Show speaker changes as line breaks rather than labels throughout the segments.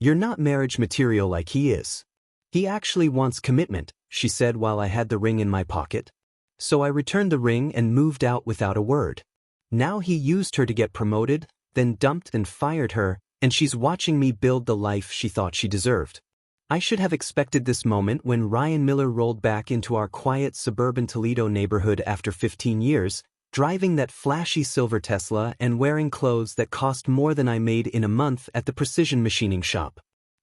"You're not marriage material like he is. He actually wants commitment," she said while I had the ring in my pocket. So I returned the ring and moved out without a word. Now he used her to get promoted, then dumped and fired her, and she's watching me build the life she thought she deserved. I should have expected this moment when Ryan Miller rolled back into our quiet suburban Toledo neighborhood after 15 years, driving that flashy silver Tesla and wearing clothes that cost more than I made in a month at the precision machining shop.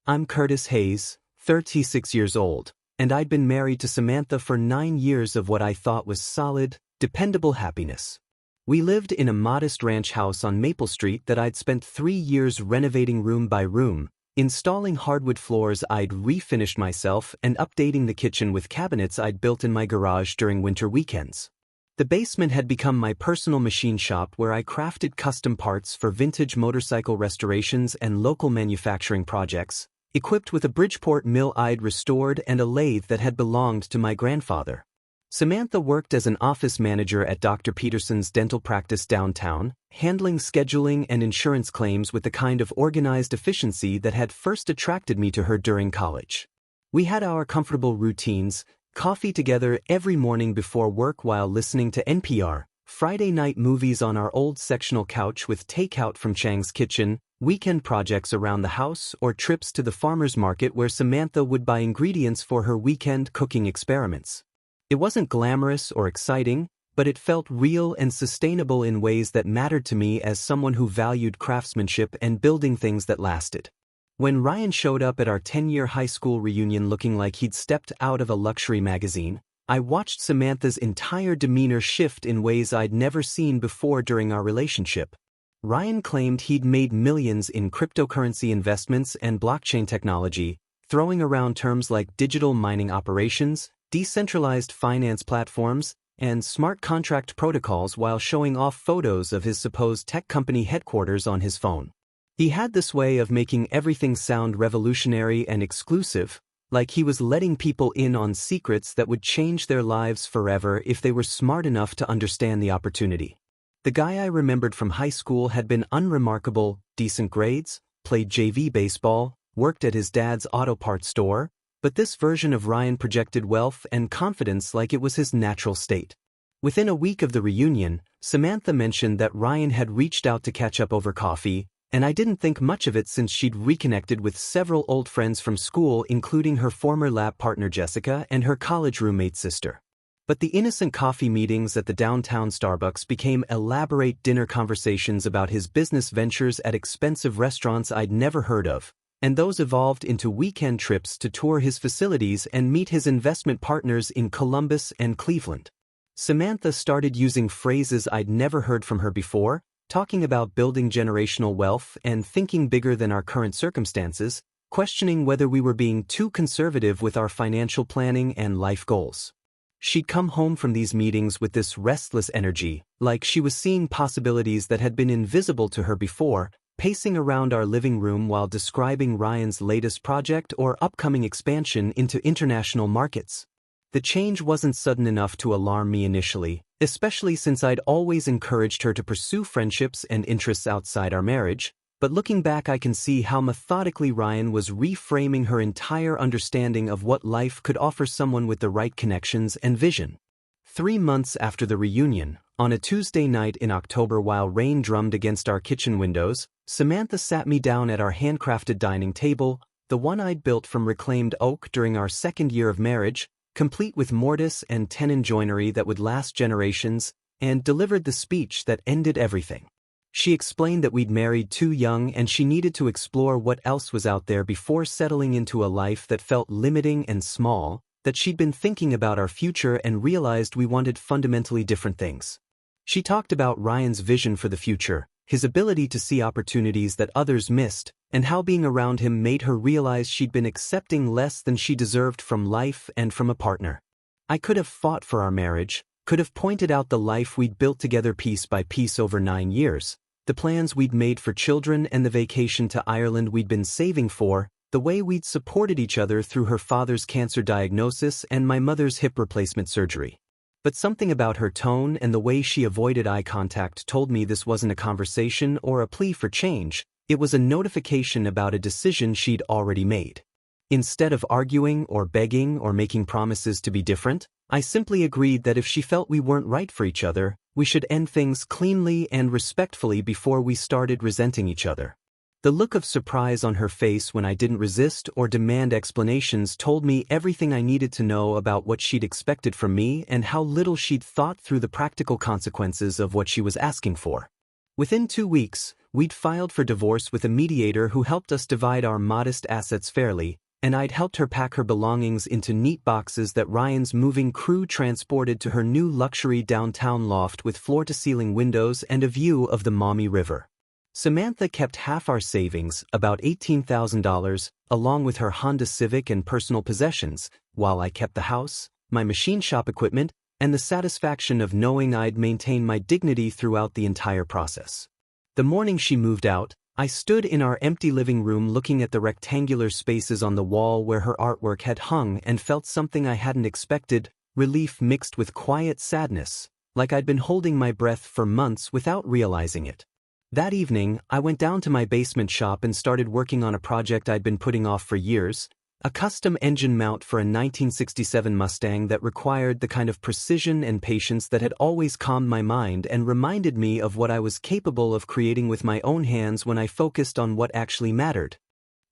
I'm Curtis Hayes, 36 years old, and I'd been married to Samantha for 9 years of what I thought was solid, dependable happiness. We lived in a modest ranch house on Maple Street that I'd spent 3 years renovating room by room, installing hardwood floors I'd refinished myself and updating the kitchen with cabinets I'd built in my garage during winter weekends. The basement had become my personal machine shop where I crafted custom parts for vintage motorcycle restorations and local manufacturing projects, equipped with a Bridgeport mill I'd restored and a lathe that had belonged to my grandfather. Samantha worked as an office manager at Dr. Peterson's dental practice downtown, handling scheduling and insurance claims with the kind of organized efficiency that had first attracted me to her during college. We had our comfortable routines, coffee together every morning before work while listening to NPR, Friday night movies on our old sectional couch with takeout from Chang's Kitchen, weekend projects around the house, or trips to the farmer's market where Samantha would buy ingredients for her weekend cooking experiments. It wasn't glamorous or exciting, but it felt real and sustainable in ways that mattered to me as someone who valued craftsmanship and building things that lasted. When Ryan showed up at our 10-year high school reunion looking like he'd stepped out of a luxury magazine, I watched Samantha's entire demeanor shift in ways I'd never seen before during our relationship. Ryan claimed he'd made millions in cryptocurrency investments and blockchain technology, throwing around terms like digital mining operations, decentralized finance platforms, and smart contract protocols while showing off photos of his supposed tech company headquarters on his phone. He had this way of making everything sound revolutionary and exclusive, like he was letting people in on secrets that would change their lives forever if they were smart enough to understand the opportunity. The guy I remembered from high school had been unremarkable, decent grades, played JV baseball, worked at his dad's auto parts store, but this version of Ryan projected wealth and confidence like it was his natural state. Within a week of the reunion, Samantha mentioned that Ryan had reached out to catch up over coffee, and I didn't think much of it since she'd reconnected with several old friends from school, including her former lab partner Jessica and her college roommate sister. But the innocent coffee meetings at the downtown Starbucks became elaborate dinner conversations about his business ventures at expensive restaurants I'd never heard of, and those evolved into weekend trips to tour his facilities and meet his investment partners in Columbus and Cleveland. Samantha started using phrases I'd never heard from her before, talking about building generational wealth and thinking bigger than our current circumstances, questioning whether we were being too conservative with our financial planning and life goals. She'd come home from these meetings with this restless energy, like she was seeing possibilities that had been invisible to her before, pacing around our living room while describing Ryan's latest project or upcoming expansion into international markets. The change wasn't sudden enough to alarm me initially, especially since I'd always encouraged her to pursue friendships and interests outside our marriage, but looking back I can see how methodically Ryan was reframing her entire understanding of what life could offer someone with the right connections and vision. 3 months after the reunion, on a Tuesday night in October while rain drummed against our kitchen windows, Samantha sat me down at our handcrafted dining table, the one I'd built from reclaimed oak during our 2nd year of marriage, complete with mortise and tenon joinery that would last generations, and delivered the speech that ended everything. She explained that we'd married too young and she needed to explore what else was out there before settling into a life that felt limiting and small, that she'd been thinking about our future and realized we wanted fundamentally different things. She talked about Ryan's vision for the future, his ability to see opportunities that others missed, and how being around him made her realize she'd been accepting less than she deserved from life and from a partner. I could have fought for our marriage, could have pointed out the life we'd built together piece by piece over 9 years, the plans we'd made for children and the vacation to Ireland we'd been saving for, the way we'd supported each other through her father's cancer diagnosis and my mother's hip replacement surgery. But something about her tone and the way she avoided eye contact told me this wasn't a conversation or a plea for change, It was a notification about a decision she'd already made. Instead of arguing or begging or making promises to be different, I simply agreed that if she felt we weren't right for each other, we should end things cleanly and respectfully before we started resenting each other. The look of surprise on her face when I didn't resist or demand explanations told me everything I needed to know about what she'd expected from me and how little she'd thought through the practical consequences of what she was asking for. Within 2 weeks, we'd filed for divorce with a mediator who helped us divide our modest assets fairly, and I'd helped her pack her belongings into neat boxes that Ryan's moving crew transported to her new luxury downtown loft with floor-to-ceiling windows and a view of the Maumee River. Samantha kept half our savings, about $18,000, along with her Honda Civic and personal possessions, while I kept the house, my machine shop equipment, and the satisfaction of knowing I'd maintain my dignity throughout the entire process. The morning she moved out, I stood in our empty living room looking at the rectangular spaces on the wall where her artwork had hung and felt something I hadn't expected, relief mixed with quiet sadness, like I'd been holding my breath for months without realizing it. That evening, I went down to my basement shop and started working on a project I'd been putting off for years, a custom engine mount for a 1967 Mustang that required the kind of precision and patience that had always calmed my mind and reminded me of what I was capable of creating with my own hands when I focused on what actually mattered.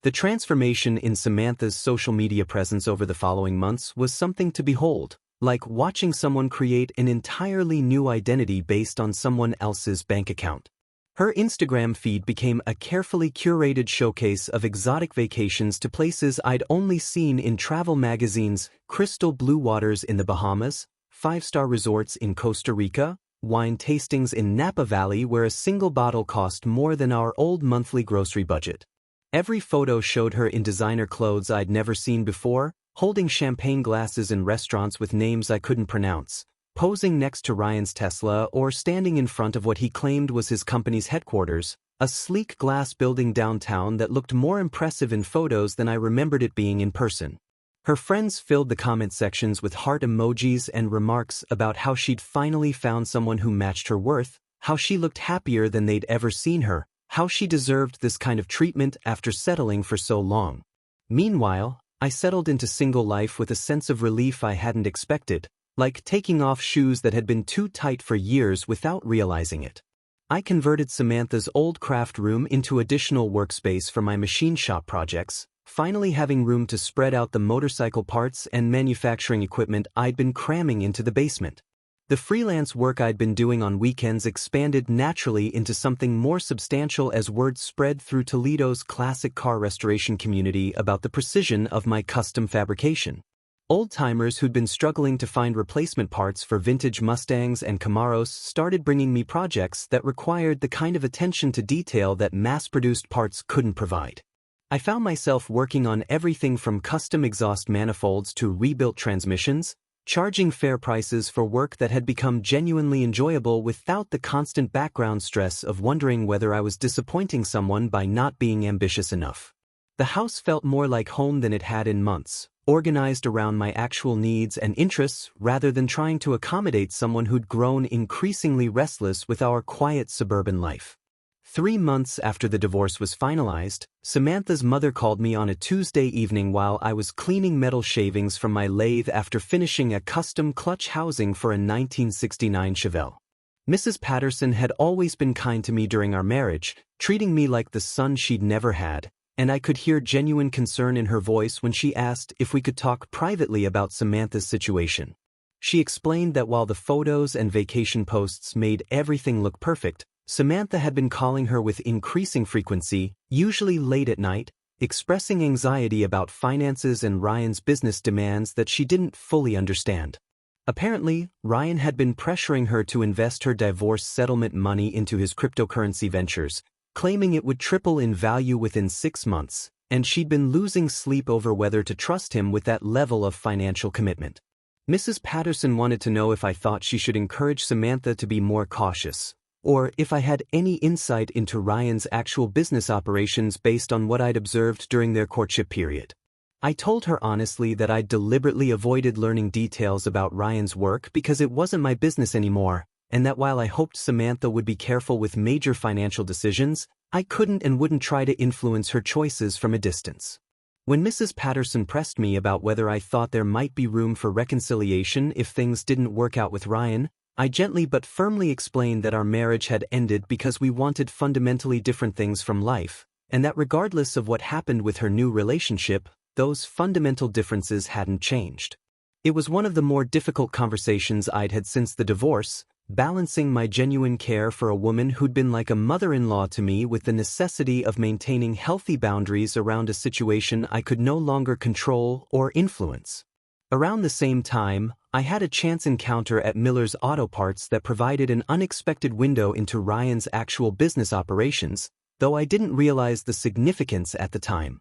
The transformation in Samantha's social media presence over the following months was something to behold, like watching someone create an entirely new identity based on someone else's bank account. Her Instagram feed became a carefully curated showcase of exotic vacations to places I'd only seen in travel magazines: crystal blue waters in the Bahamas, 5-star resorts in Costa Rica, wine tastings in Napa Valley where a single bottle cost more than our old monthly grocery budget. Every photo showed her in designer clothes I'd never seen before, holding champagne glasses in restaurants with names I couldn't pronounce, posing next to Ryan's Tesla or standing in front of what he claimed was his company's headquarters, a sleek glass building downtown that looked more impressive in photos than I remembered it being in person. Her friends filled the comment sections with heart emojis and remarks about how she'd finally found someone who matched her worth, how she looked happier than they'd ever seen her, how she deserved this kind of treatment after settling for so long. Meanwhile, I settled into single life with a sense of relief I hadn't expected, like taking off shoes that had been too tight for years without realizing it. I converted Samantha's old craft room into additional workspace for my machine shop projects, finally having room to spread out the motorcycle parts and manufacturing equipment I'd been cramming into the basement. The freelance work I'd been doing on weekends expanded naturally into something more substantial as word spread through Toledo's classic car restoration community about the precision of my custom fabrication. Old-timers who'd been struggling to find replacement parts for vintage Mustangs and Camaros started bringing me projects that required the kind of attention to detail that mass-produced parts couldn't provide. I found myself working on everything from custom exhaust manifolds to rebuilt transmissions, charging fair prices for work that had become genuinely enjoyable without the constant background stress of wondering whether I was disappointing someone by not being ambitious enough. The house felt more like home than it had in months, organized around my actual needs and interests rather than trying to accommodate someone who'd grown increasingly restless with our quiet suburban life. 3 months after the divorce was finalized, Samantha's mother called me on a Tuesday evening while I was cleaning metal shavings from my lathe after finishing a custom clutch housing for a 1969 Chevelle. Mrs. Patterson had always been kind to me during our marriage, treating me like the son she'd never had, and I could hear genuine concern in her voice when she asked if we could talk privately about Samantha's situation. She explained that while the photos and vacation posts made everything look perfect, Samantha had been calling her with increasing frequency, usually late at night, expressing anxiety about finances and Ryan's business demands that she didn't fully understand. Apparently, Ryan had been pressuring her to invest her divorce settlement money into his cryptocurrency ventures, claiming it would triple in value within 6 months, and she'd been losing sleep over whether to trust him with that level of financial commitment. Mrs. Patterson wanted to know if I thought she should encourage Samantha to be more cautious, or if I had any insight into Ryan's actual business operations based on what I'd observed during their courtship period. I told her honestly that I'd deliberately avoided learning details about Ryan's work because it wasn't my business anymore, and that while I hoped Samantha would be careful with major financial decisions, I couldn't and wouldn't try to influence her choices from a distance. When Mrs. Patterson pressed me about whether I thought there might be room for reconciliation if things didn't work out with Ryan, I gently but firmly explained that our marriage had ended because we wanted fundamentally different things from life, and that regardless of what happened with her new relationship, those fundamental differences hadn't changed. It was one of the more difficult conversations I'd had since the divorce, balancing my genuine care for a woman who'd been like a mother-in-law to me with the necessity of maintaining healthy boundaries around a situation I could no longer control or influence. Around the same time, I had a chance encounter at Miller's Auto Parts that provided an unexpected window into Ryan's actual business operations, though I didn't realize the significance at the time.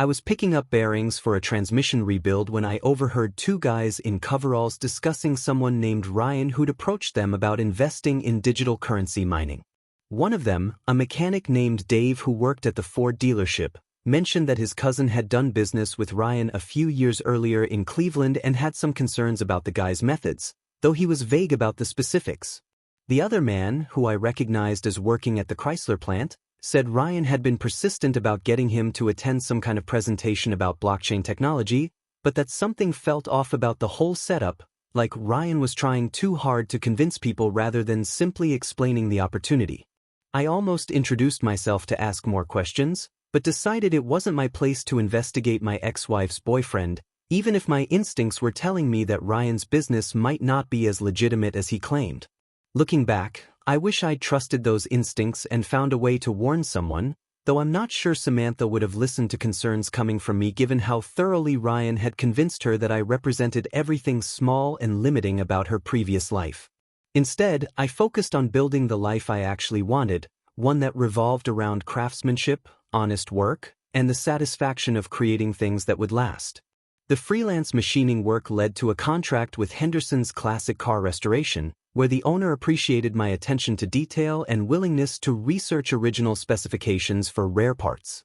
I was picking up bearings for a transmission rebuild when I overheard two guys in coveralls discussing someone named Ryan who'd approached them about investing in digital currency mining. One of them, a mechanic named Dave who worked at the Ford dealership, mentioned that his cousin had done business with Ryan a few years earlier in Cleveland and had some concerns about the guy's methods, though he was vague about the specifics. The other man, who I recognized as working at the Chrysler plant, said Ryan had been persistent about getting him to attend some kind of presentation about blockchain technology, but that something felt off about the whole setup, like Ryan was trying too hard to convince people rather than simply explaining the opportunity. I almost introduced myself to ask more questions, but decided it wasn't my place to investigate my ex-wife's boyfriend, even if my instincts were telling me that Ryan's business might not be as legitimate as he claimed. Looking back, I wish I'd trusted those instincts and found a way to warn someone, though I'm not sure Samantha would have listened to concerns coming from me given how thoroughly Ryan had convinced her that I represented everything small and limiting about her previous life. Instead, I focused on building the life I actually wanted, one that revolved around craftsmanship, honest work, and the satisfaction of creating things that would last. The freelance machining work led to a contract with Henderson's Classic Car Restoration, where the owner appreciated my attention to detail and willingness to research original specifications for rare parts.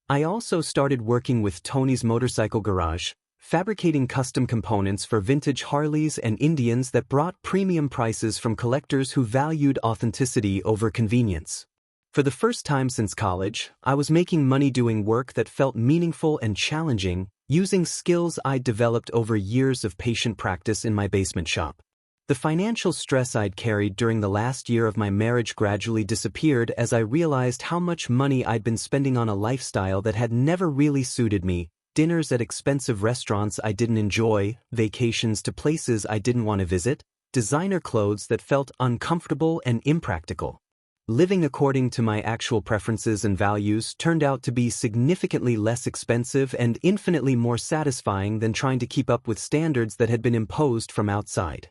I also started working with Tony's Motorcycle Garage, fabricating custom components for vintage Harleys and Indians that brought premium prices from collectors who valued authenticity over convenience. For the first time since college, I was making money doing work that felt meaningful and challenging, using skills I'd developed over years of patient practice in my basement shop. The financial stress I'd carried during the last year of my marriage gradually disappeared as I realized how much money I'd been spending on a lifestyle that had never really suited me, dinners at expensive restaurants I didn't enjoy, vacations to places I didn't want to visit, designer clothes that felt uncomfortable and impractical. Living according to my actual preferences and values turned out to be significantly less expensive and infinitely more satisfying than trying to keep up with standards that had been imposed from outside.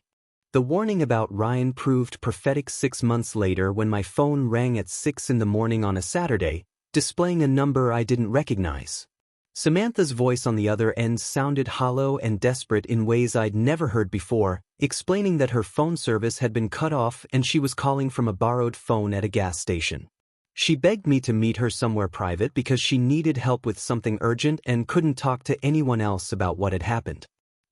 The warning about Ryan proved prophetic 6 months later when my phone rang at 6 in the morning on a Saturday, displaying a number I didn't recognize. Samantha's voice on the other end sounded hollow and desperate in ways I'd never heard before, explaining that her phone service had been cut off and she was calling from a borrowed phone at a gas station. She begged me to meet her somewhere private because she needed help with something urgent and couldn't talk to anyone else about what had happened.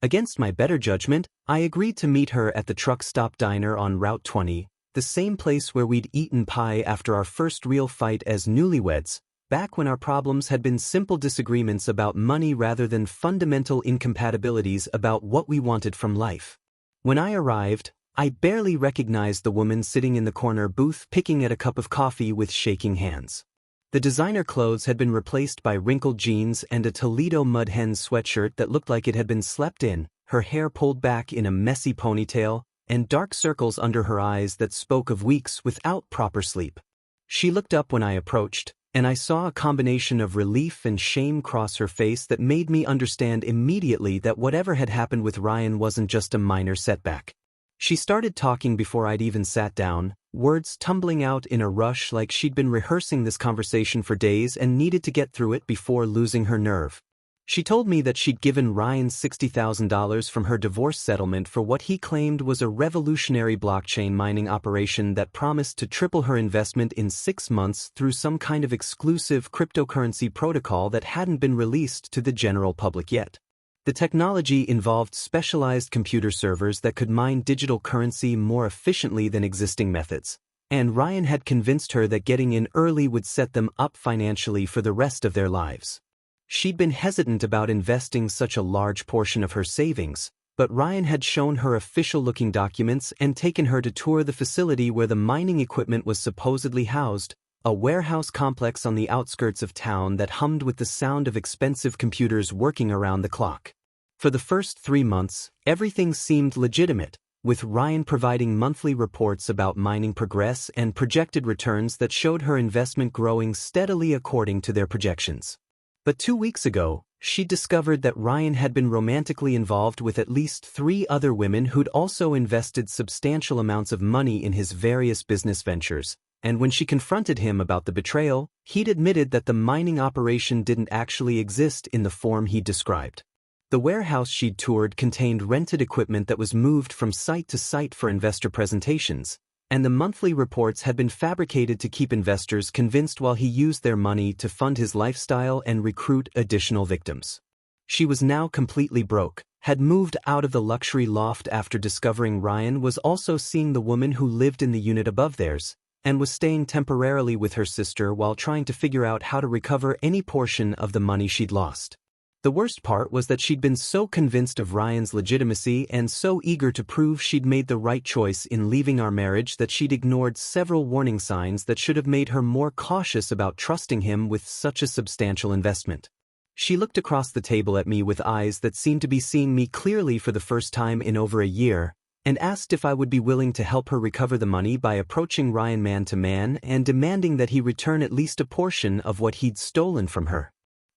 Against my better judgment, I agreed to meet her at the truck stop diner on Route 20, the same place where we'd eaten pie after our first real fight as newlyweds, back when our problems had been simple disagreements about money rather than fundamental incompatibilities about what we wanted from life. When I arrived, I barely recognized the woman sitting in the corner booth picking at a cup of coffee with shaking hands. The designer clothes had been replaced by wrinkled jeans and a Toledo Mud Hens sweatshirt that looked like it had been slept in, her hair pulled back in a messy ponytail, and dark circles under her eyes that spoke of weeks without proper sleep. She looked up when I approached, and I saw a combination of relief and shame cross her face that made me understand immediately that whatever had happened with Ryan wasn't just a minor setback. She started talking before I'd even sat down, words tumbling out in a rush like she'd been rehearsing this conversation for days and needed to get through it before losing her nerve. She told me that she'd given Ryan $60,000 from her divorce settlement for what he claimed was a revolutionary blockchain mining operation that promised to triple her investment in 6 months through some kind of exclusive cryptocurrency protocol that hadn't been released to the general public yet. The technology involved specialized computer servers that could mine digital currency more efficiently than existing methods, and Ryan had convinced her that getting in early would set them up financially for the rest of their lives. She'd been hesitant about investing such a large portion of her savings, but Ryan had shown her official-looking documents and taken her to tour the facility where the mining equipment was supposedly housed, a warehouse complex on the outskirts of town that hummed with the sound of expensive computers working around the clock. For the first 3 months, everything seemed legitimate, with Ryan providing monthly reports about mining progress and projected returns that showed her investment growing steadily according to their projections. But 2 weeks ago, she discovered that Ryan had been romantically involved with at least 3 other women who'd also invested substantial amounts of money in his various business ventures, and when she confronted him about the betrayal, he'd admitted that the mining operation didn't actually exist in the form he described. The warehouse she'd toured contained rented equipment that was moved from site to site for investor presentations, and the monthly reports had been fabricated to keep investors convinced while he used their money to fund his lifestyle and recruit additional victims. She was now completely broke, had moved out of the luxury loft after discovering Ryan was also seeing the woman who lived in the unit above theirs, and was staying temporarily with her sister while trying to figure out how to recover any portion of the money she'd lost. The worst part was that she'd been so convinced of Ryan's legitimacy and so eager to prove she'd made the right choice in leaving our marriage that she'd ignored several warning signs that should have made her more cautious about trusting him with such a substantial investment. She looked across the table at me with eyes that seemed to be seeing me clearly for the first time in over a year, and asked if I would be willing to help her recover the money by approaching Ryan man to man and demanding that he return at least a portion of what he'd stolen from her.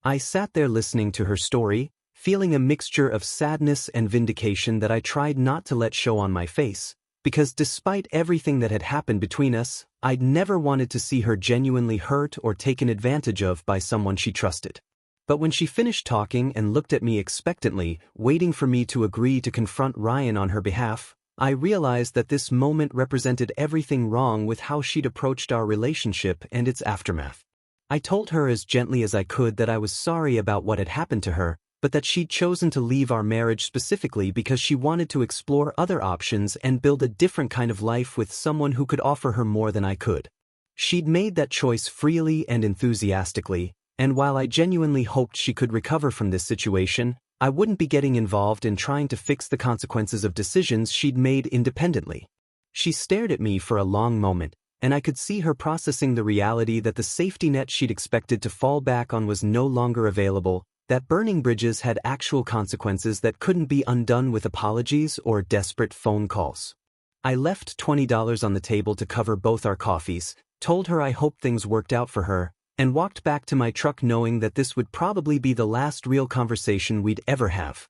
I sat there listening to her story, feeling a mixture of sadness and vindication that I tried not to let show on my face, because despite everything that had happened between us, I'd never wanted to see her genuinely hurt or taken advantage of by someone she trusted. But when she finished talking and looked at me expectantly, waiting for me to agree to confront Ryan on her behalf, I realized that this moment represented everything wrong with how she'd approached our relationship and its aftermath. I told her as gently as I could that I was sorry about what had happened to her, but that she'd chosen to leave our marriage specifically because she wanted to explore other options and build a different kind of life with someone who could offer her more than I could. She'd made that choice freely and enthusiastically, and while I genuinely hoped she could recover from this situation, I wouldn't be getting involved in trying to fix the consequences of decisions she'd made independently. She stared at me for a long moment, and I could see her processing the reality that the safety net she'd expected to fall back on was no longer available, that burning bridges had actual consequences that couldn't be undone with apologies or desperate phone calls. I left $20 on the table to cover both our coffees, told her I hoped things worked out for her, and walked back to my truck knowing that this would probably be the last real conversation we'd ever have.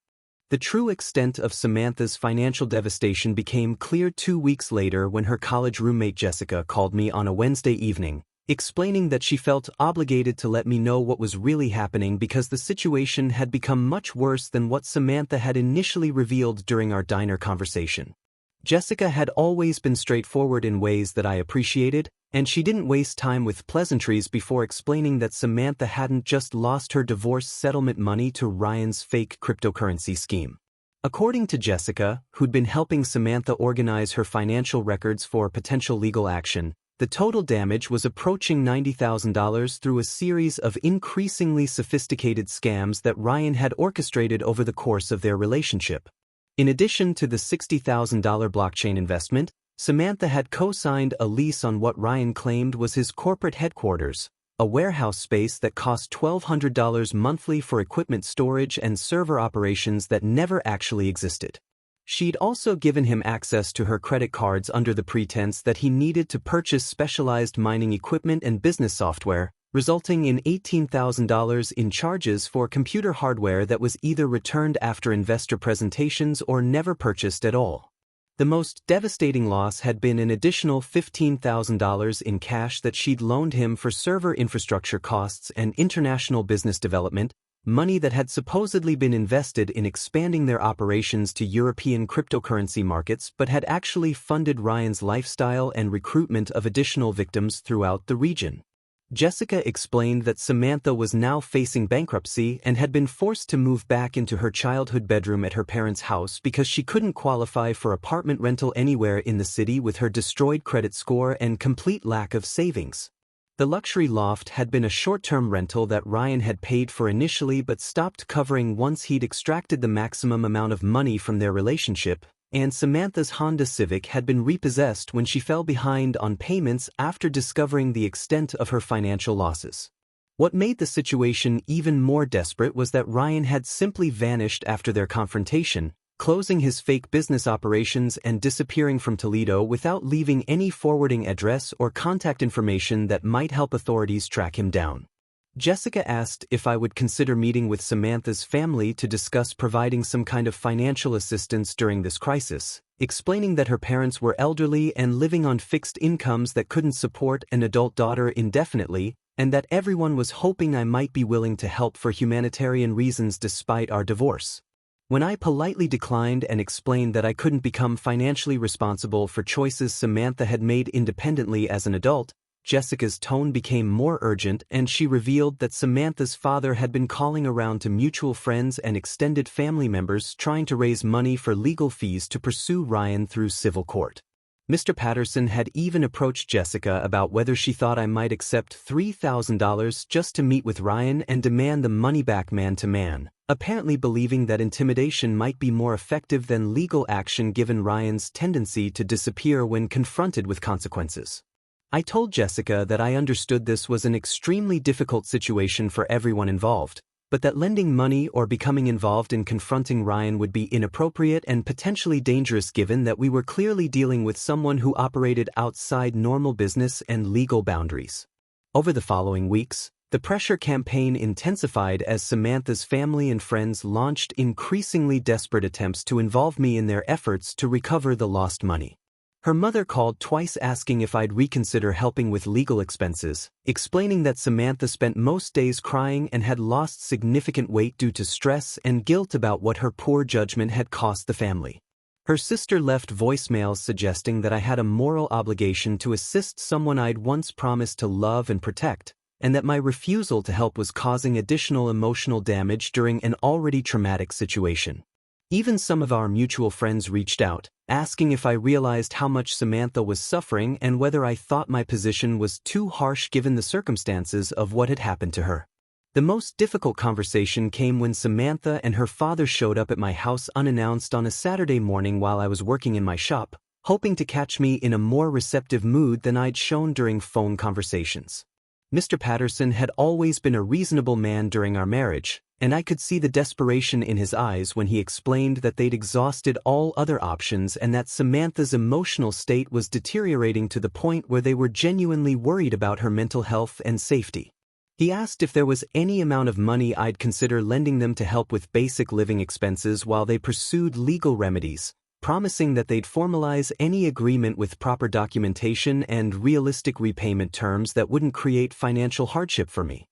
The true extent of Samantha's financial devastation became clear 2 weeks later when her college roommate Jessica called me on a Wednesday evening, explaining that she felt obligated to let me know what was really happening because the situation had become much worse than what Samantha had initially revealed during our diner conversation. Jessica had always been straightforward in ways that I appreciated, and she didn't waste time with pleasantries before explaining that Samantha hadn't just lost her divorce settlement money to Ryan's fake cryptocurrency scheme. According to Jessica, who'd been helping Samantha organize her financial records for potential legal action, the total damage was approaching $90,000 through a series of increasingly sophisticated scams that Ryan had orchestrated over the course of their relationship. In addition to the $60,000 blockchain investment, Samantha had co-signed a lease on what Ryan claimed was his corporate headquarters, a warehouse space that cost $1,200 monthly for equipment storage and server operations that never actually existed. She'd also given him access to her credit cards under the pretense that he needed to purchase specialized mining equipment and business software, resulting in $18,000 in charges for computer hardware that was either returned after investor presentations or never purchased at all. The most devastating loss had been an additional $15,000 in cash that she'd loaned him for server infrastructure costs and international business development, money that had supposedly been invested in expanding their operations to European cryptocurrency markets but had actually funded Ryan's lifestyle and recruitment of additional victims throughout the region. Jessica explained that Samantha was now facing bankruptcy and had been forced to move back into her childhood bedroom at her parents' house because she couldn't qualify for apartment rental anywhere in the city with her destroyed credit score and complete lack of savings. The luxury loft had been a short-term rental that Ryan had paid for initially but stopped covering once he'd extracted the maximum amount of money from their relationship, and Samantha's Honda Civic had been repossessed when she fell behind on payments after discovering the extent of her financial losses. What made the situation even more desperate was that Ryan had simply vanished after their confrontation, closing his fake business operations and disappearing from Toledo without leaving any forwarding address or contact information that might help authorities track him down. Jessica asked if I would consider meeting with Samantha's family to discuss providing some kind of financial assistance during this crisis, explaining that her parents were elderly and living on fixed incomes that couldn't support an adult daughter indefinitely, and that everyone was hoping I might be willing to help for humanitarian reasons despite our divorce. When I politely declined and explained that I couldn't become financially responsible for choices Samantha had made independently as an adult, Jessica's tone became more urgent and she revealed that Samantha's father had been calling around to mutual friends and extended family members trying to raise money for legal fees to pursue Ryan through civil court. Mr. Patterson had even approached Jessica about whether she thought I might accept $3,000 just to meet with Ryan and demand the money back man to man, apparently believing that intimidation might be more effective than legal action given Ryan's tendency to disappear when confronted with consequences. I told Jessica that I understood this was an extremely difficult situation for everyone involved, but that lending money or becoming involved in confronting Ryan would be inappropriate and potentially dangerous given that we were clearly dealing with someone who operated outside normal business and legal boundaries. Over the following weeks, the pressure campaign intensified as Samantha's family and friends launched increasingly desperate attempts to involve me in their efforts to recover the lost money. Her mother called twice asking if I'd reconsider helping with legal expenses, explaining that Samantha spent most days crying and had lost significant weight due to stress and guilt about what her poor judgment had cost the family. Her sister left voicemails suggesting that I had a moral obligation to assist someone I'd once promised to love and protect, and that my refusal to help was causing additional emotional damage during an already traumatic situation. Even some of our mutual friends reached out, asking if I realized how much Samantha was suffering and whether I thought my position was too harsh given the circumstances of what had happened to her. The most difficult conversation came when Samantha and her father showed up at my house unannounced on a Saturday morning while I was working in my shop, hoping to catch me in a more receptive mood than I'd shown during phone conversations. Mr. Patterson had always been a reasonable man during our marriage, and I could see the desperation in his eyes when he explained that they'd exhausted all other options and that Samantha's emotional state was deteriorating to the point where they were genuinely worried about her mental health and safety. He asked if there was any amount of money I'd consider lending them to help with basic living expenses while they pursued legal remedies, promising that they'd formalize any agreement with proper documentation and realistic repayment terms that wouldn't create financial hardship for me.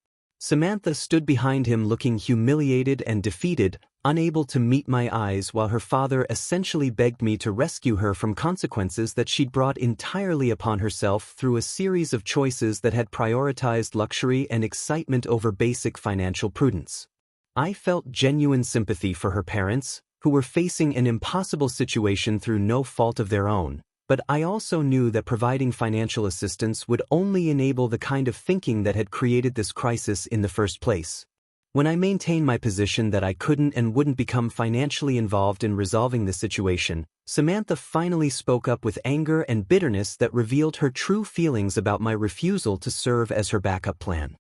Samantha stood behind him looking humiliated and defeated, unable to meet my eyes while her father essentially begged me to rescue her from consequences that she'd brought entirely upon herself through a series of choices that had prioritized luxury and excitement over basic financial prudence. I felt genuine sympathy for her parents, who were facing an impossible situation through no fault of their own, but I also knew that providing financial assistance would only enable the kind of thinking that had created this crisis in the first place. When I maintained my position that I couldn't and wouldn't become financially involved in resolving the situation, Samantha finally spoke up with anger and bitterness that revealed her true feelings about my refusal to serve as her backup plan.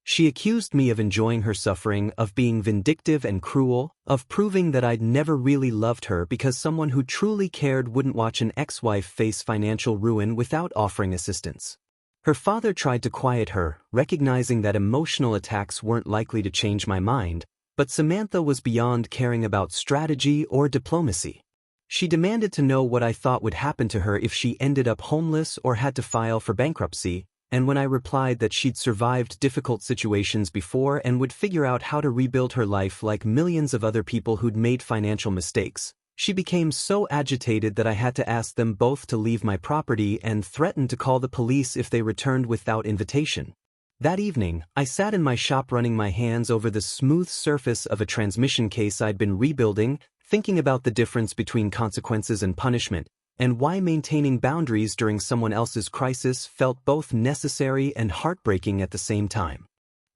She accused me of enjoying her suffering, of being vindictive and cruel, of proving that I'd never really loved her because someone who truly cared wouldn't watch an ex-wife face financial ruin without offering assistance. Her father tried to quiet her, recognizing that emotional attacks weren't likely to change my mind, but Samantha was beyond caring about strategy or diplomacy. She demanded to know what I thought would happen to her if she ended up homeless or had to file for bankruptcy, and when I replied that she'd survived difficult situations before and would figure out how to rebuild her life like millions of other people who'd made financial mistakes, she became so agitated that I had to ask them both to leave my property and threatened to call the police if they returned without invitation. That evening, I sat in my shop running my hands over the smooth surface of a transmission case I'd been rebuilding, thinking about the difference between consequences and punishment, and why maintaining boundaries during someone else's crisis felt both necessary and heartbreaking at the same time.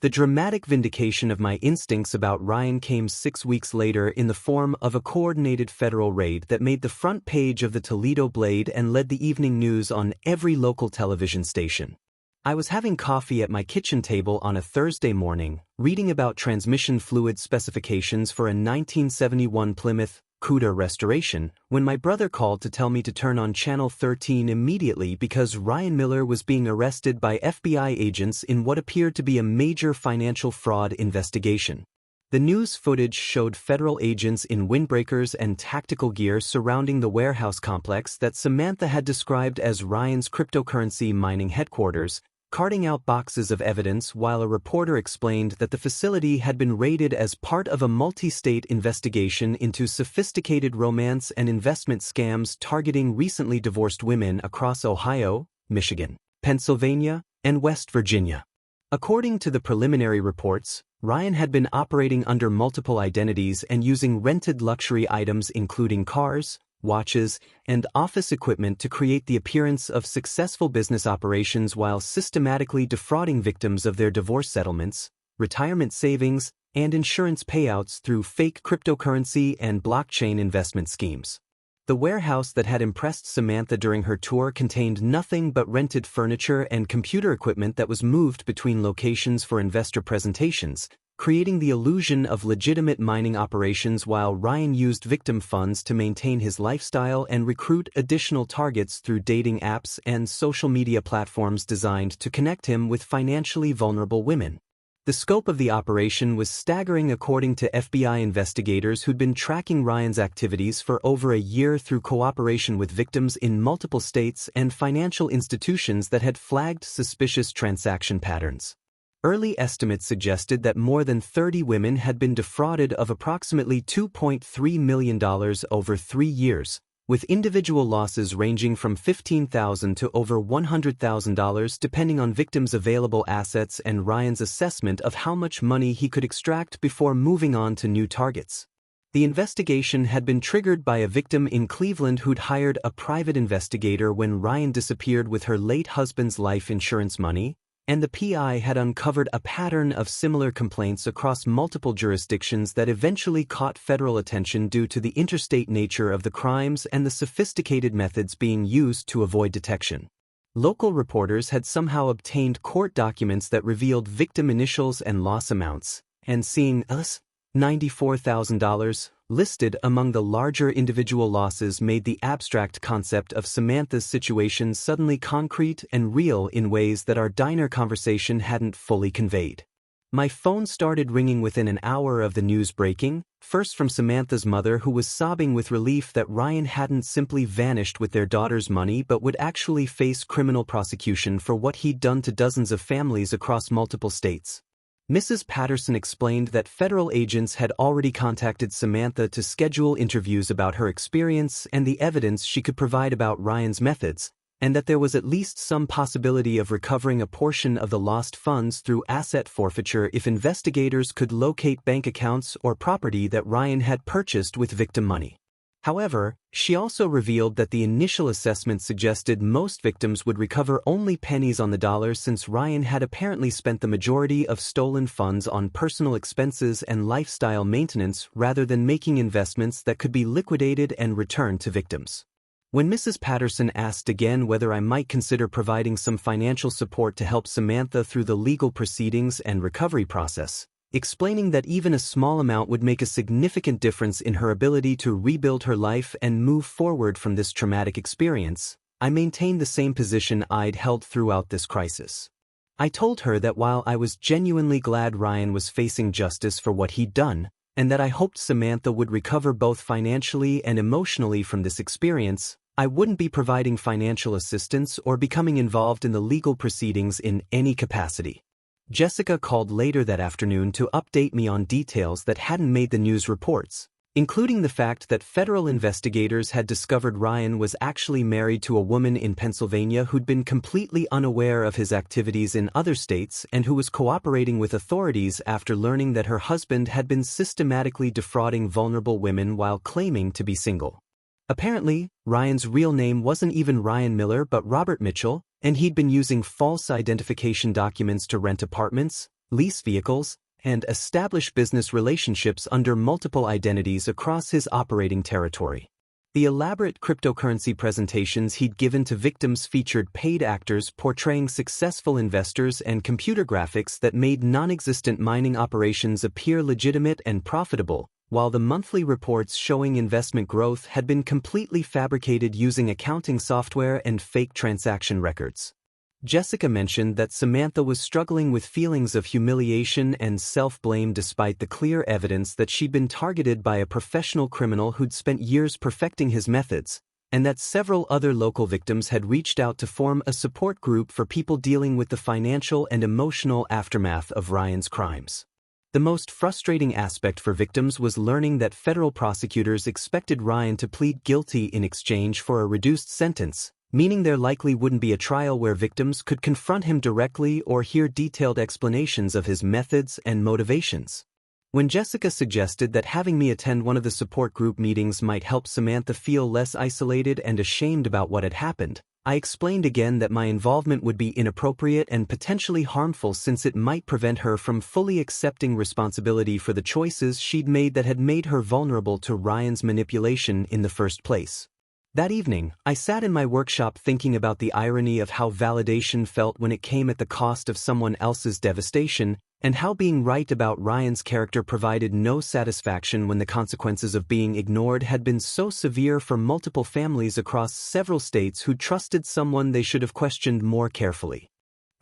The dramatic vindication of my instincts about Ryan came 6 weeks later in the form of a coordinated federal raid that made the front page of the Toledo Blade and led the evening news on every local television station. I was having coffee at my kitchen table on a Thursday morning, reading about transmission fluid specifications for a 1971 Plymouth Cuda restoration, when my brother called to tell me to turn on Channel 13 immediately because Ryan Miller was being arrested by FBI agents in what appeared to be a major financial fraud investigation. The news footage showed federal agents in windbreakers and tactical gear surrounding the warehouse complex that Samantha had described as Ryan's cryptocurrency mining headquarters, carting out boxes of evidence while a reporter explained that the facility had been raided as part of a multi-state investigation into sophisticated romance and investment scams targeting recently divorced women across Ohio, Michigan, Pennsylvania, and West Virginia. According to the preliminary reports, Ryan had been operating under multiple identities and using rented luxury items including cars, watches, and office equipment to create the appearance of successful business operations while systematically defrauding victims of their divorce settlements, retirement savings, and insurance payouts through fake cryptocurrency and blockchain investment schemes. The warehouse that had impressed Samantha during her tour contained nothing but rented furniture and computer equipment that was moved between locations for investor presentations, creating the illusion of legitimate mining operations while Ryan used victim funds to maintain his lifestyle and recruit additional targets through dating apps and social media platforms designed to connect him with financially vulnerable women. The scope of the operation was staggering according to FBI investigators who'd been tracking Ryan's activities for over a year through cooperation with victims in multiple states and financial institutions that had flagged suspicious transaction patterns. Early estimates suggested that more than 30 women had been defrauded of approximately $2.3 million over 3 years, with individual losses ranging from $15,000 to over $100,000 depending on victims' available assets and Ryan's assessment of how much money he could extract before moving on to new targets. The investigation had been triggered by a victim in Cleveland who'd hired a private investigator when Ryan disappeared with her late husband's life insurance money, and the PI had uncovered a pattern of similar complaints across multiple jurisdictions that eventually caught federal attention due to the interstate nature of the crimes and the sophisticated methods being used to avoid detection. Local reporters had somehow obtained court documents that revealed victim initials and loss amounts, and seeing $94,000 listed among the larger individual losses made the abstract concept of Samantha's situation suddenly concrete and real in ways that our diner conversation hadn't fully conveyed. My phone started ringing within an hour of the news breaking, first from Samantha's mother who was sobbing with relief that Ryan hadn't simply vanished with their daughter's money but would actually face criminal prosecution for what he'd done to dozens of families across multiple states. Mrs. Patterson explained that federal agents had already contacted Samantha to schedule interviews about her experience and the evidence she could provide about Ryan's methods, and that there was at least some possibility of recovering a portion of the lost funds through asset forfeiture if investigators could locate bank accounts or property that Ryan had purchased with victim money. However, she also revealed that the initial assessment suggested most victims would recover only pennies on the dollar since Ryan had apparently spent the majority of stolen funds on personal expenses and lifestyle maintenance rather than making investments that could be liquidated and returned to victims. When Mrs. Patterson asked again whether I might consider providing some financial support to help Samantha through the legal proceedings and recovery process, explaining that even a small amount would make a significant difference in her ability to rebuild her life and move forward from this traumatic experience, I maintained the same position I'd held throughout this crisis. I told her that while I was genuinely glad Ryan was facing justice for what he'd done, and that I hoped Samantha would recover both financially and emotionally from this experience, I wouldn't be providing financial assistance or becoming involved in the legal proceedings in any capacity. Jessica called later that afternoon to update me on details that hadn't made the news reports, including the fact that federal investigators had discovered Ryan was actually married to a woman in Pennsylvania who'd been completely unaware of his activities in other states and who was cooperating with authorities after learning that her husband had been systematically defrauding vulnerable women while claiming to be single. Apparently, Ryan's real name wasn't even Ryan Miller but Robert Mitchell, and he'd been using false identification documents to rent apartments, lease vehicles, and establish business relationships under multiple identities across his operating territory. The elaborate cryptocurrency presentations he'd given to victims featured paid actors portraying successful investors and computer graphics that made non-existent mining operations appear legitimate and profitable, while the monthly reports showing investment growth had been completely fabricated using accounting software and fake transaction records. Jessica mentioned that Samantha was struggling with feelings of humiliation and self-blame despite the clear evidence that she'd been targeted by a professional criminal who'd spent years perfecting his methods, and that several other local victims had reached out to form a support group for people dealing with the financial and emotional aftermath of Ryan's crimes. The most frustrating aspect for victims was learning that federal prosecutors expected Ryan to plead guilty in exchange for a reduced sentence, meaning there likely wouldn't be a trial where victims could confront him directly or hear detailed explanations of his methods and motivations. When Jessica suggested that having me attend one of the support group meetings might help Samantha feel less isolated and ashamed about what had happened, I explained again that my involvement would be inappropriate and potentially harmful since it might prevent her from fully accepting responsibility for the choices she'd made that had made her vulnerable to Ryan's manipulation in the first place. That evening, I sat in my workshop thinking about the irony of how validation felt when it came at the cost of someone else's devastation, and how being right about Ryan's character provided no satisfaction when the consequences of being ignored had been so severe for multiple families across several states who trusted someone they should have questioned more carefully.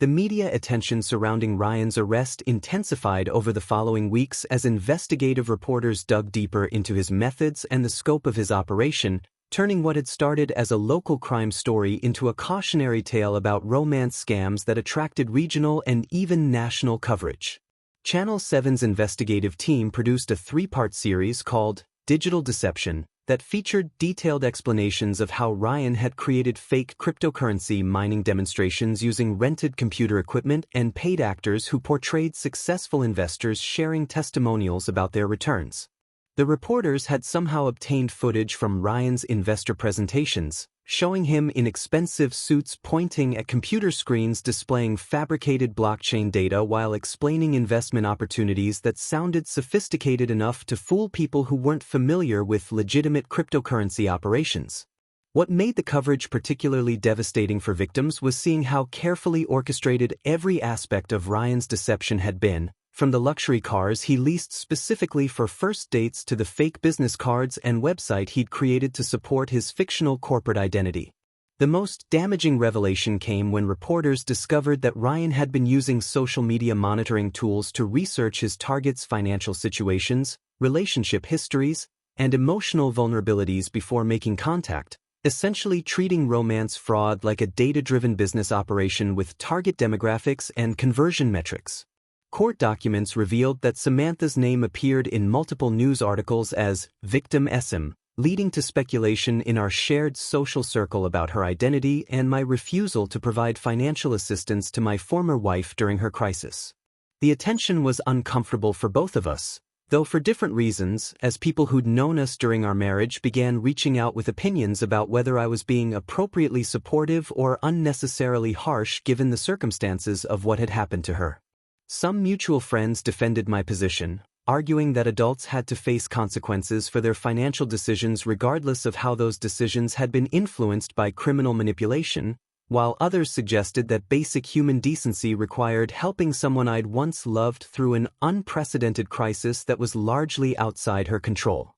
The media attention surrounding Ryan's arrest intensified over the following weeks as investigative reporters dug deeper into his methods and the scope of his operation, turning what had started as a local crime story into a cautionary tale about romance scams that attracted regional and even national coverage. Channel 7's investigative team produced a 3-part series called Digital Deception that featured detailed explanations of how Ryan had created fake cryptocurrency mining demonstrations using rented computer equipment and paid actors who portrayed successful investors sharing testimonials about their returns. The reporters had somehow obtained footage from Ryan's investor presentations, showing him in expensive suits pointing at computer screens displaying fabricated blockchain data while explaining investment opportunities that sounded sophisticated enough to fool people who weren't familiar with legitimate cryptocurrency operations. What made the coverage particularly devastating for victims was seeing how carefully orchestrated every aspect of Ryan's deception had been, from the luxury cars he leased specifically for first dates to the fake business cards and website he'd created to support his fictional corporate identity. The most damaging revelation came when reporters discovered that Ryan had been using social media monitoring tools to research his targets' financial situations, relationship histories, and emotional vulnerabilities before making contact, essentially treating romance fraud like a data-driven business operation with target demographics and conversion metrics. Court documents revealed that Samantha's name appeared in multiple news articles as Victim SM, leading to speculation in our shared social circle about her identity and my refusal to provide financial assistance to my former wife during her crisis. The attention was uncomfortable for both of us, though for different reasons, as people who'd known us during our marriage began reaching out with opinions about whether I was being appropriately supportive or unnecessarily harsh given the circumstances of what had happened to her. Some mutual friends defended my position, arguing that adults had to face consequences for their financial decisions regardless of how those decisions had been influenced by criminal manipulation, while others suggested that basic human decency required helping someone I'd once loved through an unprecedented crisis that was largely outside her control.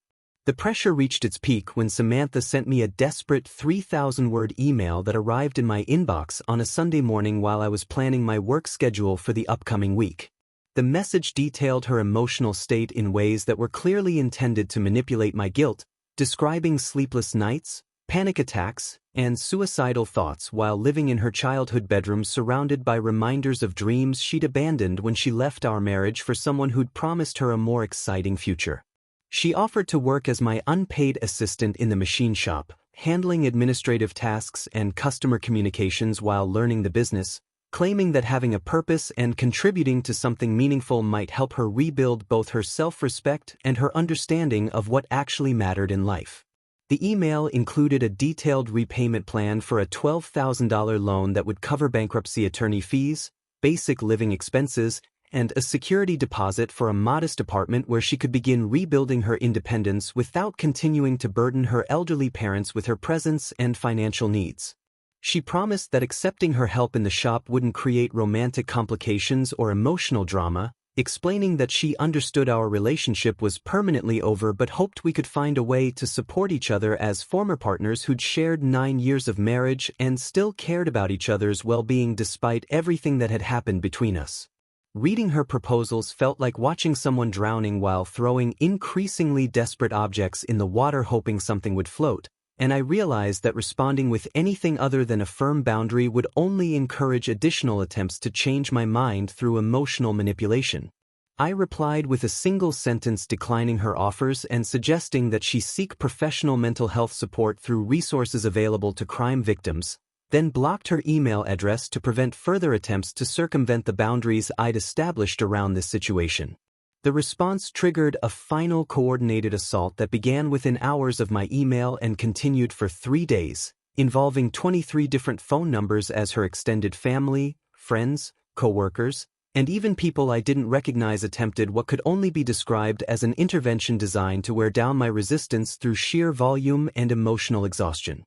The pressure reached its peak when Samantha sent me a desperate 3,000-word email that arrived in my inbox on a Sunday morning while I was planning my work schedule for the upcoming week. The message detailed her emotional state in ways that were clearly intended to manipulate my guilt, describing sleepless nights, panic attacks, and suicidal thoughts while living in her childhood bedroom surrounded by reminders of dreams she'd abandoned when she left our marriage for someone who'd promised her a more exciting future. She offered to work as my unpaid assistant in the machine shop, handling administrative tasks and customer communications while learning the business, claiming that having a purpose and contributing to something meaningful might help her rebuild both her self-respect and her understanding of what actually mattered in life. The email included a detailed repayment plan for a $12,000 loan that would cover bankruptcy attorney fees, basic living expenses, and a security deposit for a modest apartment where she could begin rebuilding her independence without continuing to burden her elderly parents with her presence and financial needs. She promised that accepting her help in the shop wouldn't create romantic complications or emotional drama, explaining that she understood our relationship was permanently over but hoped we could find a way to support each other as former partners who'd shared 9 years of marriage and still cared about each other's well-being despite everything that had happened between us. Reading her proposals felt like watching someone drowning while throwing increasingly desperate objects in the water hoping something would float, and I realized that responding with anything other than a firm boundary would only encourage additional attempts to change my mind through emotional manipulation. I replied with a single sentence declining her offers and suggesting that she seek professional mental health support through resources available to crime victims, then blocked her email address to prevent further attempts to circumvent the boundaries I'd established around this situation. The response triggered a final coordinated assault that began within hours of my email and continued for 3 days, involving 23 different phone numbers as her extended family, friends, co-workers, and even people I didn't recognize attempted what could only be described as an intervention designed to wear down my resistance through sheer volume and emotional exhaustion.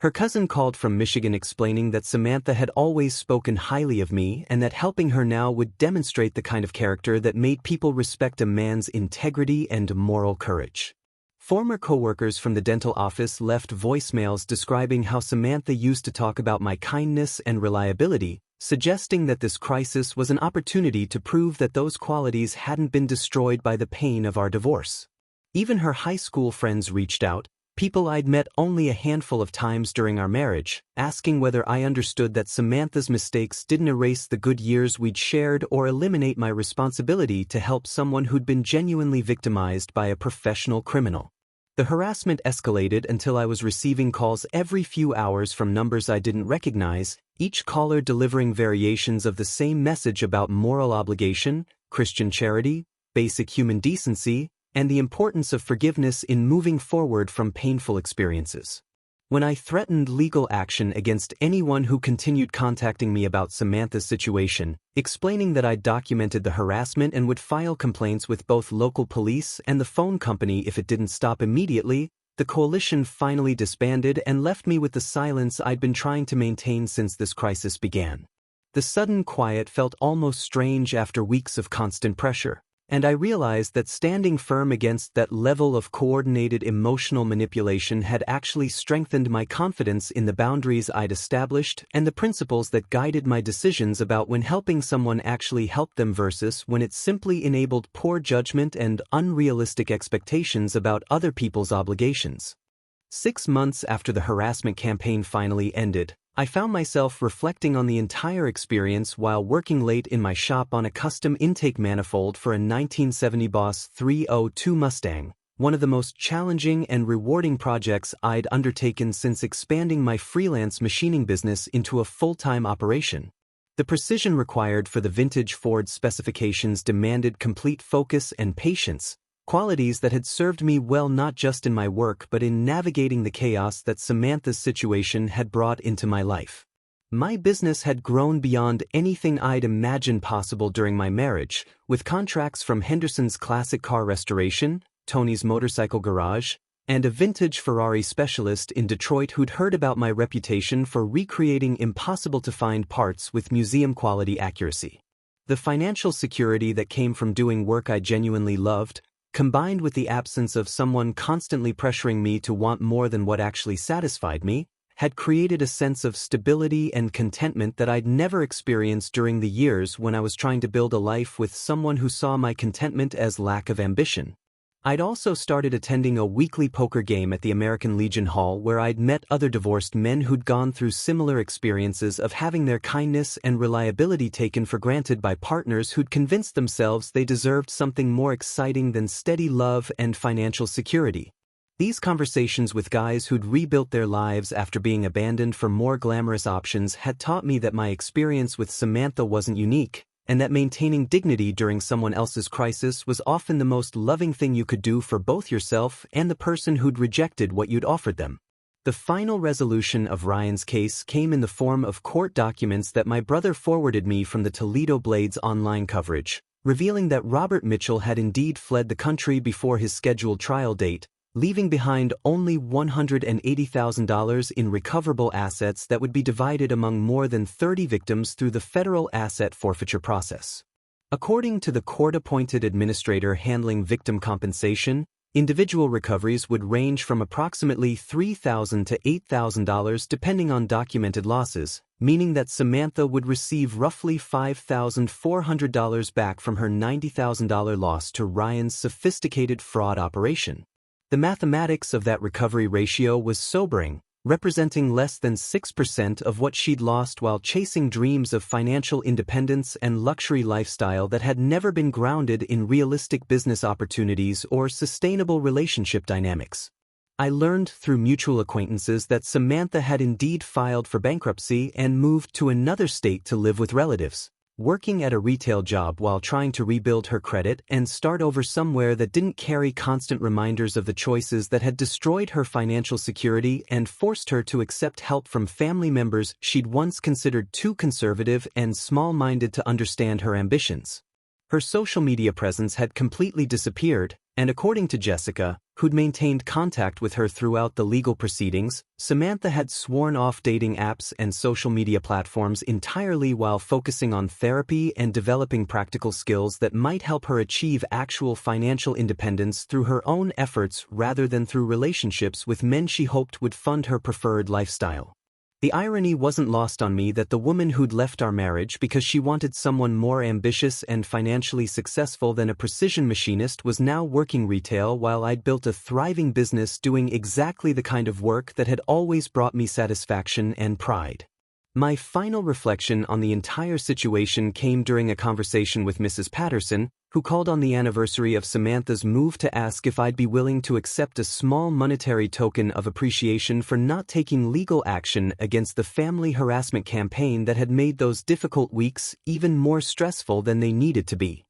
Her cousin called from Michigan explaining that Samantha had always spoken highly of me and that helping her now would demonstrate the kind of character that made people respect a man's integrity and moral courage. Former coworkers from the dental office left voicemails describing how Samantha used to talk about my kindness and reliability, suggesting that this crisis was an opportunity to prove that those qualities hadn't been destroyed by the pain of our divorce. Even her high school friends reached out, people I'd met only a handful of times during our marriage, asking whether I understood that Samantha's mistakes didn't erase the good years we'd shared or eliminate my responsibility to help someone who'd been genuinely victimized by a professional criminal. The harassment escalated until I was receiving calls every few hours from numbers I didn't recognize, each caller delivering variations of the same message about moral obligation, Christian charity, basic human decency, and the importance of forgiveness in moving forward from painful experiences. When I threatened legal action against anyone who continued contacting me about Samantha's situation, explaining that I'd documented the harassment and would file complaints with both local police and the phone company if it didn't stop immediately, the coalition finally disbanded and left me with the silence I'd been trying to maintain since this crisis began. The sudden quiet felt almost strange after weeks of constant pressure, and I realized that standing firm against that level of coordinated emotional manipulation had actually strengthened my confidence in the boundaries I'd established and the principles that guided my decisions about when helping someone actually helped them versus when it simply enabled poor judgment and unrealistic expectations about other people's obligations. 6 months after the harassment campaign finally ended, I found myself reflecting on the entire experience while working late in my shop on a custom intake manifold for a 1970 Boss 302 Mustang, one of the most challenging and rewarding projects I'd undertaken since expanding my freelance machining business into a full-time operation. The precision required for the vintage Ford specifications demanded complete focus and patience, qualities that had served me well not just in my work but in navigating the chaos that Samantha's situation had brought into my life. My business had grown beyond anything I'd imagined possible during my marriage, with contracts from Henderson's Classic Car Restoration, Tony's Motorcycle Garage, and a vintage Ferrari specialist in Detroit who'd heard about my reputation for recreating impossible-to-find parts with museum-quality accuracy. The financial security that came from doing work I genuinely loved, combined with the absence of someone constantly pressuring me to want more than what actually satisfied me, had created a sense of stability and contentment that I'd never experienced during the years when I was trying to build a life with someone who saw my contentment as lack of ambition. I'd also started attending a weekly poker game at the American Legion Hall where I'd met other divorced men who'd gone through similar experiences of having their kindness and reliability taken for granted by partners who'd convinced themselves they deserved something more exciting than steady love and financial security. These conversations with guys who'd rebuilt their lives after being abandoned for more glamorous options had taught me that my experience with Samantha wasn't unique, and that maintaining dignity during someone else's crisis was often the most loving thing you could do for both yourself and the person who'd rejected what you'd offered them. The final resolution of Ryan's case came in the form of court documents that my brother forwarded me from the Toledo Blade's online coverage, revealing that Robert Mitchell had indeed fled the country before his scheduled trial date, leaving behind only $180,000 in recoverable assets that would be divided among more than 30 victims through the federal asset forfeiture process. According to the court-appointed administrator handling victim compensation, individual recoveries would range from approximately $3,000 to $8,000 depending on documented losses, meaning that Samantha would receive roughly $5,400 back from her $90,000 loss to Ryan's sophisticated fraud operation. The mathematics of that recovery ratio was sobering, representing less than 6% of what she'd lost while chasing dreams of financial independence and luxury lifestyle that had never been grounded in realistic business opportunities or sustainable relationship dynamics. I learned through mutual acquaintances that Samantha had indeed filed for bankruptcy and moved to another state to live with relatives, working at a retail job while trying to rebuild her credit and start over somewhere that didn't carry constant reminders of the choices that had destroyed her financial security and forced her to accept help from family members she'd once considered too conservative and small-minded to understand her ambitions. Her social media presence had completely disappeared, and according to Jessica, who'd maintained contact with her throughout the legal proceedings, Samantha had sworn off dating apps and social media platforms entirely while focusing on therapy and developing practical skills that might help her achieve actual financial independence through her own efforts rather than through relationships with men she hoped would fund her preferred lifestyle. The irony wasn't lost on me that the woman who'd left our marriage because she wanted someone more ambitious and financially successful than a precision machinist was now working retail while I'd built a thriving business doing exactly the kind of work that had always brought me satisfaction and pride. My final reflection on the entire situation came during a conversation with Mrs. Patterson, who called on the anniversary of Samantha's move to ask if I'd be willing to accept a small monetary token of appreciation for not taking legal action against the family harassment campaign that had made those difficult weeks even more stressful than they needed to be.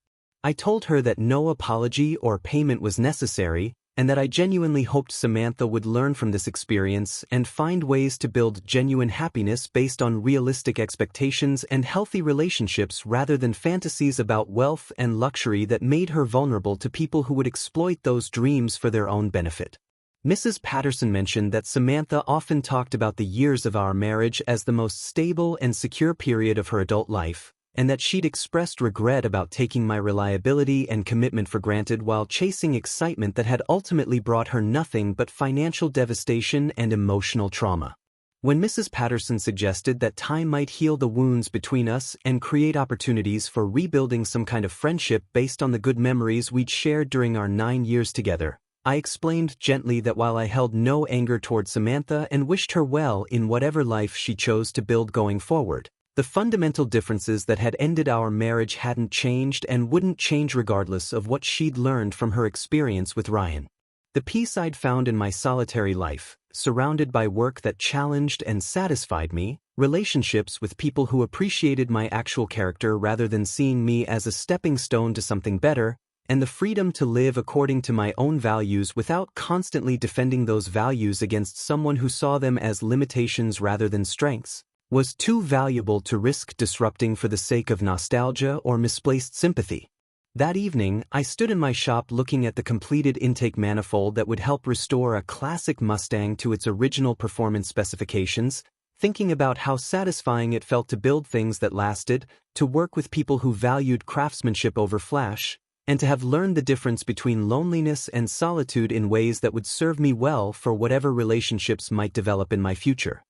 I told her that no apology or payment was necessary, and that I genuinely hoped Samantha would learn from this experience and find ways to build genuine happiness based on realistic expectations and healthy relationships rather than fantasies about wealth and luxury that made her vulnerable to people who would exploit those dreams for their own benefit. Mrs. Patterson mentioned that Samantha often talked about the years of our marriage as the most stable and secure period of her adult life, and that she'd expressed regret about taking my reliability and commitment for granted while chasing excitement that had ultimately brought her nothing but financial devastation and emotional trauma. When Mrs. Patterson suggested that time might heal the wounds between us and create opportunities for rebuilding some kind of friendship based on the good memories we'd shared during our 9 years together, I explained gently that while I held no anger toward Samantha and wished her well in whatever life she chose to build going forward, the fundamental differences that had ended our marriage hadn't changed and wouldn't change regardless of what she'd learned from her experience with Ryan. The peace I'd found in my solitary life, surrounded by work that challenged and satisfied me, relationships with people who appreciated my actual character rather than seeing me as a stepping stone to something better, and the freedom to live according to my own values without constantly defending those values against someone who saw them as limitations rather than strengths, was too valuable to risk disrupting for the sake of nostalgia or misplaced sympathy. That evening, I stood in my shop looking at the completed intake manifold that would help restore a classic Mustang to its original performance specifications, thinking about how satisfying it felt to build things that lasted, to work with people who valued craftsmanship over flash, and to have learned the difference between loneliness and solitude in ways that would serve me well for whatever relationships might develop in my future.